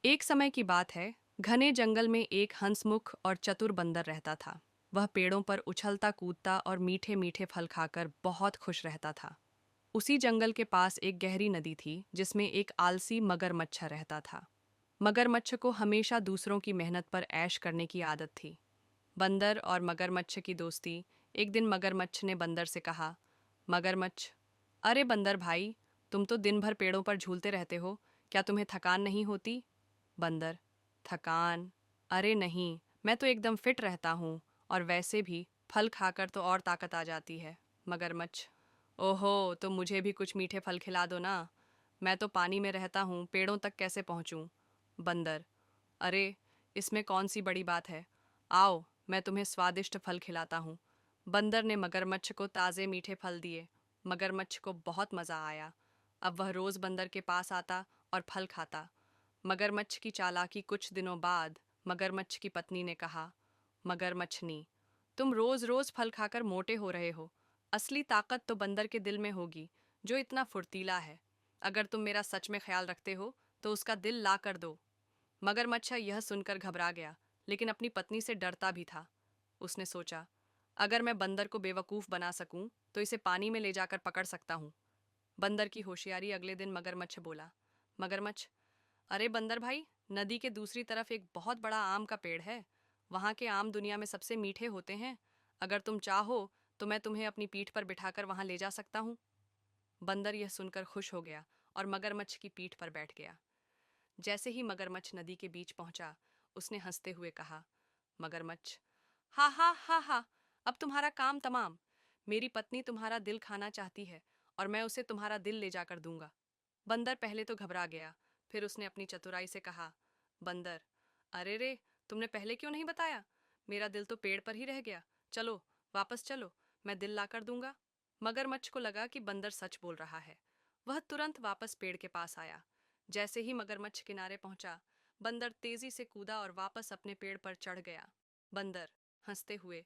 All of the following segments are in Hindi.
एक समय की बात है। घने जंगल में एक हंसमुख और चतुर बंदर रहता था। वह पेड़ों पर उछलता कूदता और मीठे मीठे फल खाकर बहुत खुश रहता था। उसी जंगल के पास एक गहरी नदी थी जिसमें एक आलसी मगरमच्छ रहता था। मगरमच्छ को हमेशा दूसरों की मेहनत पर ऐश करने की आदत थी। बंदर और मगरमच्छ की दोस्ती। एक दिन मगरमच्छ ने बंदर से कहा, मगरमच्छ, अरे बंदर भाई, तुम तो दिन भर पेड़ों पर झूलते रहते हो, क्या तुम्हें थकान नहीं होती? बंदर, थकान? अरे नहीं, मैं तो एकदम फिट रहता हूँ, और वैसे भी फल खाकर तो और ताकत आ जाती है। मगरमच्छ, ओहो, तो मुझे भी कुछ मीठे फल खिला दो ना। मैं तो पानी में रहता हूँ, पेड़ों तक कैसे पहुँचूँ? बंदर, अरे, इसमें कौन सी बड़ी बात है, आओ मैं तुम्हें स्वादिष्ट फल खिलाता हूँ। बंदर ने मगरमच्छ को ताज़े मीठे फल दिए। मगरमच्छ को बहुत मज़ा आया। अब वह रोज़ बंदर के पास आता और फल खाता। मगरमच्छ की चालाकी। कुछ दिनों बाद मगरमच्छ की पत्नी ने कहा, मगरमच्छनी, तुम रोज़ रोज़ फल खाकर मोटे हो रहे हो। असली ताकत तो बंदर के दिल में होगी, जो इतना फुर्तीला है। अगर तुम मेरा सच में ख्याल रखते हो तो उसका दिल ला कर दो। मगरमच्छ यह सुनकर घबरा गया, लेकिन अपनी पत्नी से डरता भी था। उसने सोचा, अगर मैं बंदर को बेवकूफ़ बना सकूं तो इसे पानी में ले जाकर पकड़ सकता हूँ। बंदर की होशियारी। अगले दिन मगरमच्छ बोला, मगरमच्छ, अरे बंदर भाई, नदी के दूसरी तरफ एक बहुत बड़ा आम का पेड़ है। वहाँ के आम दुनिया में सबसे मीठे होते हैं। अगर तुम चाहो तो मैं तुम्हें अपनी पीठ पर बिठाकर वहाँ ले जा सकता हूँ। बंदर यह सुनकर खुश हो गया और मगरमच्छ की पीठ पर बैठ गया। जैसे ही मगरमच्छ नदी के बीच पहुंचा, उसने हंसते हुए कहा, मगरमच्छ, हा हा हा हा, अब तुम्हारा काम तमाम। मेरी पत्नी तुम्हारा दिल खाना चाहती है और मैं उसे तुम्हारा दिल ले जाकर दूंगा। बंदर पहले तो घबरा गया, फिर उसने अपनी चतुराई से कहा, बंदर, अरे रे, तुमने पहले क्यों नहीं बताया? मेरा दिल तो पेड़ पर ही रह गया। चलो, वापस चलो, मैं दिल लाकर दूंगा। मगरमच्छ को लगा कि बंदर सच बोल रहा है। वह तुरंत वापस पेड़ के पास आया। जैसे ही मगरमच्छ किनारे पहुंचा, बंदर तेजी से कूदा और वापस अपने पेड़ पर चढ़ गया। बंदर, हंसते हुए,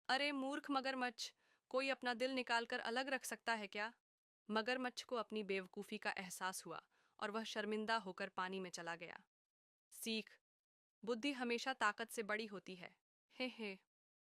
अरे मूर्ख मगरमच्छ, कोई अपना दिल निकालकर अलग रख सकता है क्या? मगरमच्छ को अपनी बेवकूफ़ी का एहसास हुआ और वह शर्मिंदा होकर पानी में चला गया। सीख, बुद्धि हमेशा ताकत से बड़ी होती है। हे हे।